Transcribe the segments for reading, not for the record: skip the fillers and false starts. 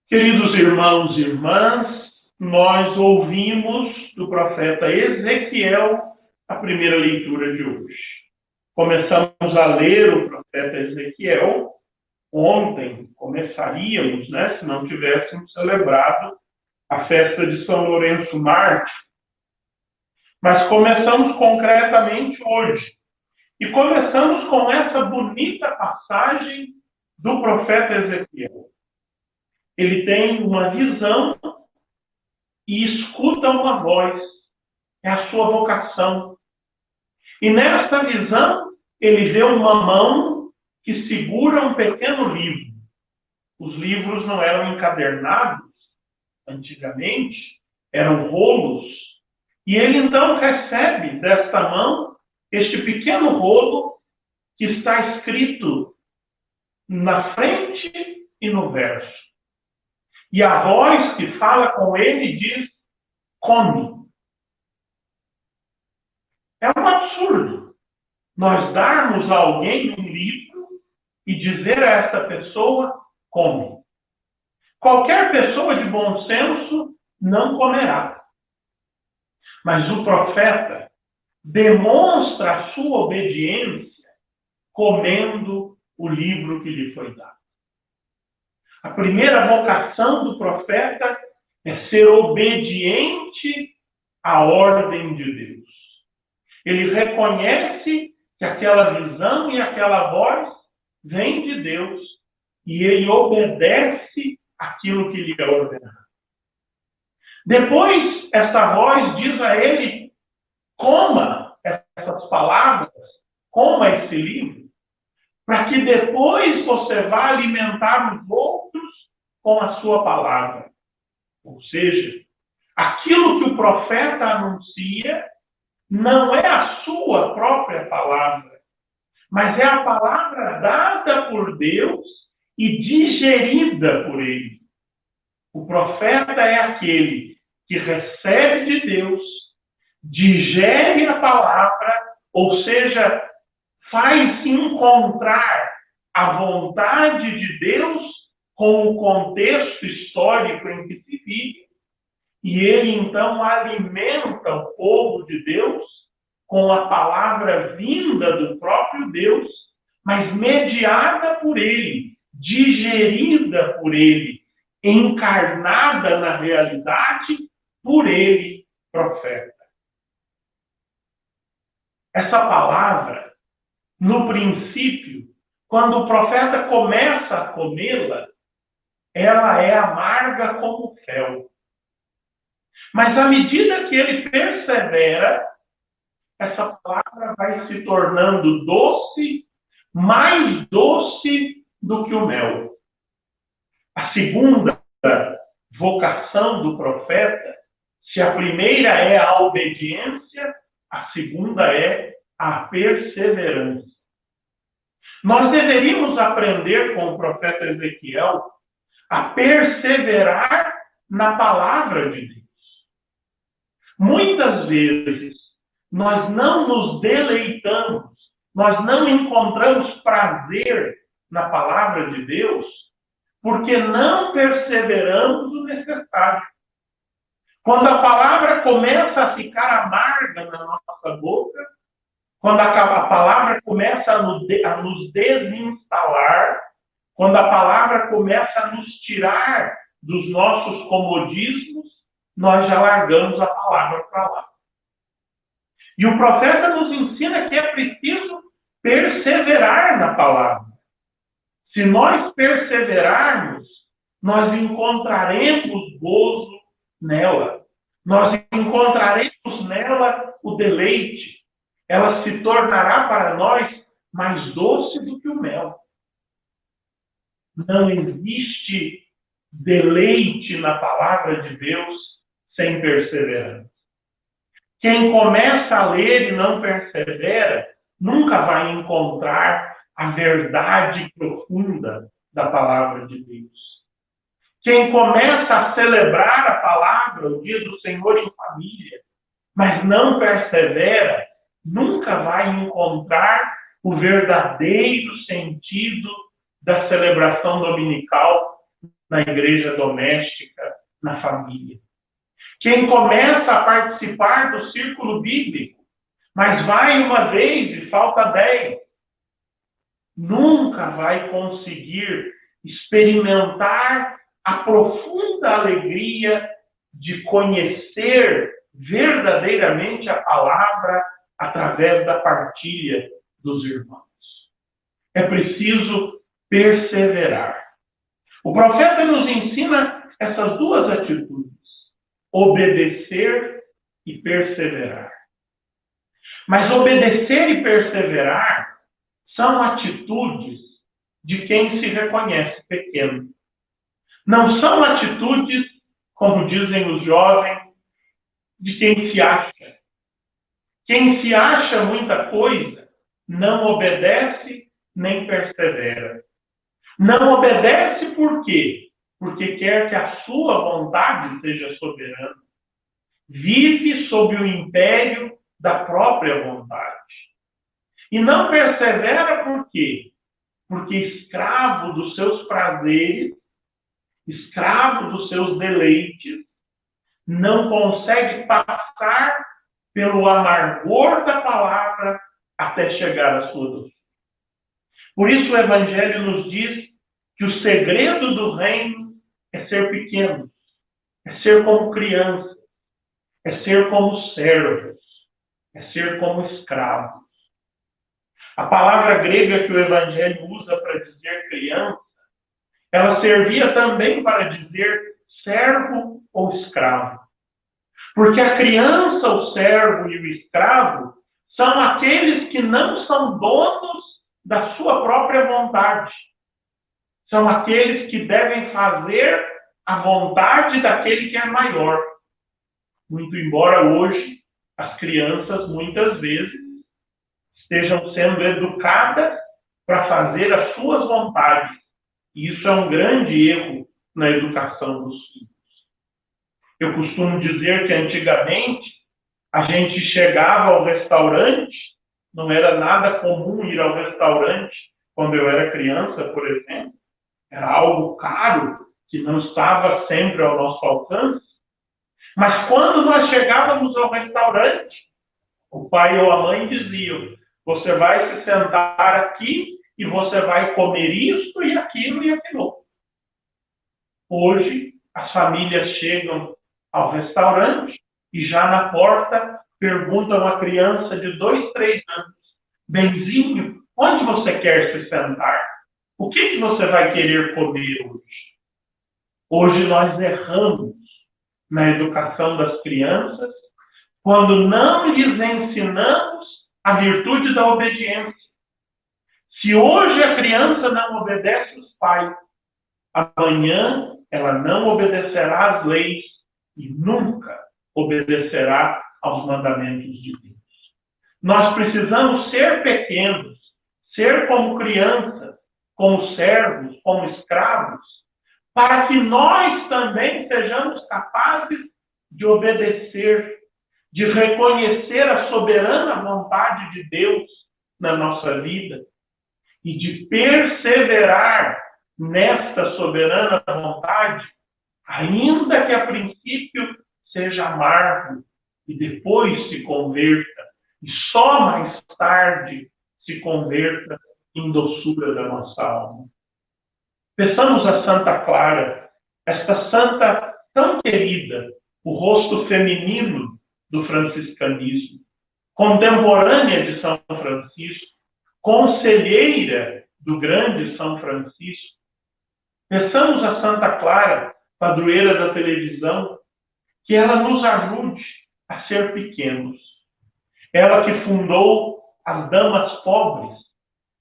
Queridos irmãos e irmãs, nós ouvimos do profeta Ezequiel a primeira leitura de hoje. Começamos a ler o profeta Ezequiel. Ontem começaríamos, se não tivéssemos celebrado a festa de São Lourenço Mártir. Mas começamos concretamente hoje. E começamos com essa bonita passagem do profeta Ezequiel. Ele tem uma visão e escuta uma voz. É a sua vocação. E nessa visão, ele vê uma mão que segura um pequeno livro. Os livros não eram encadernados antigamente, eram rolos. E ele então recebe desta mão este pequeno rolo que está escrito na frente e no verso. E a voz que fala com ele diz: come. É um absurdo nós darmos a alguém um livro e dizer a essa pessoa: come. Qualquer pessoa de bom senso não comerá. Mas o profeta demonstra a sua obediência comendo o livro que lhe foi dado. A primeira vocação do profeta é ser obediente à ordem de Deus. Ele reconhece que aquela visão e aquela voz vem de Deus e ele obedece aquilo que lhe é ordenado. Depois, essa voz diz a ele: coma essas palavras, coma esse livro, para que depois você vá alimentar os outros com a sua palavra. Ou seja, aquilo que o profeta anuncia não é a sua própria palavra, mas é a palavra dada por Deus e digerida por ele. O profeta é aquele que recebe de Deus, digere a palavra, ou seja, faz encontrar a vontade de Deus com o contexto histórico em que se vive, e ele então alimenta o povo de Deus com a palavra vinda do próprio Deus, mas mediada por ele, digerida por ele, encarnada na realidade por ele, profeta. Essa palavra, no princípio, quando o profeta começa a comê-la, ela é amarga como fel. Mas à medida que ele persevera, essa palavra vai se tornando doce, mais doce do que o mel. A segunda vocação do profeta, se a primeira é a obediência, a segunda é a perseverança. Nós deveríamos aprender com o profeta Ezequiel a perseverar na palavra de Deus. Muitas vezes, nós não nos deleitamos, nós não encontramos prazer na palavra de Deus, porque não perseveramos o necessário. Quando a palavra começa a ficar amarga na nossa boca, quando a palavra começa a nos desinstalar, quando a palavra começa a nos tirar dos nossos comodismos, nós já largamos a palavra para lá. E o profeta nos ensina que é preciso perseverar na palavra. Se nós perseverarmos, nós encontraremos gozo nela. Nós encontraremos nela o deleite. Ela se tornará para nós mais doce do que o mel. Não existe deleite na palavra de Deus sem perseverança. Quem começa a ler e não persevera, nunca vai encontrar a verdade profunda da palavra de Deus. Quem começa a celebrar a palavra, o dia do Senhor em família, mas não persevera, nunca vai encontrar o verdadeiro sentido da celebração dominical na igreja doméstica, na família. Quem começa a participar do círculo bíblico, mas vai uma vez e falta 10, nunca vai conseguir experimentar a profunda alegria de conhecer verdadeiramente a palavra através da partilha dos irmãos. É preciso perseverar. O profeta nos ensina essas duas atitudes: obedecer e perseverar. Mas obedecer e perseverar são atitudes de quem se reconhece pequeno. Não são atitudes, como dizem os jovens, de quem se acha. Quem se acha muita coisa não obedece nem persevera. Não obedece por quê? Porque quer que a sua vontade seja soberana. Vive sob o império da própria vontade. E não persevera por quê? Porque escravo dos seus prazeres, escravo dos seus deleites, não consegue passar pelo amargor da palavra até chegar à sua doçura. Por isso o Evangelho nos diz que o segredo do reino é ser pequeno, é ser como crianças, é ser como servos, é ser como escravos. A palavra grega que o Evangelho usa para dizer criança, ela servia também para dizer servo ou escravo. Porque a criança, o servo e o escravo são aqueles que não são donos da sua própria vontade. São aqueles que devem fazer a vontade daquele que é maior. Muito embora hoje as crianças, muitas vezes, estejam sendo educadas para fazer as suas vontades. E isso é um grande erro na educação dos filhos. Eu costumo dizer que antigamente a gente chegava ao restaurante, não era nada comum ir ao restaurante quando eu era criança, por exemplo. Era algo caro, que não estava sempre ao nosso alcance. Mas quando nós chegávamos ao restaurante, o pai ou a mãe diziam: você vai se sentar aqui e você vai comer isso e aquilo e aquilo. Hoje, as famílias chegam ao restaurante e já na porta perguntam à criança de 2, 3 anos: benzinho, onde você quer se sentar? O que você vai querer comer hoje? Hoje nós erramos na educação das crianças quando não lhes ensinamos a virtude da obediência. Se hoje a criança não obedece os pais, amanhã ela não obedecerá às leis e nunca obedecerá aos mandamentos de Deus. Nós precisamos ser pequenos, ser como crianças, como servos, como escravos, para que nós também sejamos capazes de obedecer, de reconhecer a soberana vontade de Deus na nossa vida e de perseverar nesta soberana vontade, ainda que a princípio seja amargo e depois se converta, e só mais tarde se converta em doçura da nossa alma. Peçamos a Santa Clara, esta santa tão querida, o rosto feminino do franciscanismo, contemporânea de São Francisco, conselheira do grande São Francisco. Peçamos a Santa Clara, padroeira da televisão, que ela nos ajude a ser pequenos. Ela que fundou as Damas Pobres,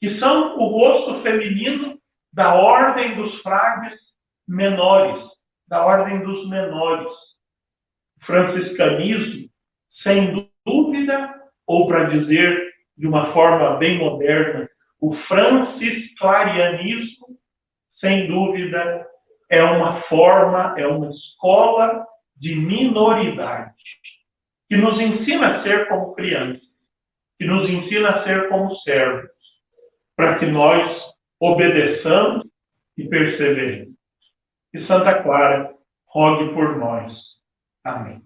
que são o rosto feminino da ordem dos frades menores, da ordem dos menores. O franciscanismo, sem dúvida, ou para dizer de uma forma bem moderna, o francisclarianismo, sem dúvida, é uma forma, é uma escola de minoridade, que nos ensina a ser como crianças, que nos ensina a ser como servos, para que nós obedeçamos e perseveremos. e Santa Clara, rogue por nós. Amém.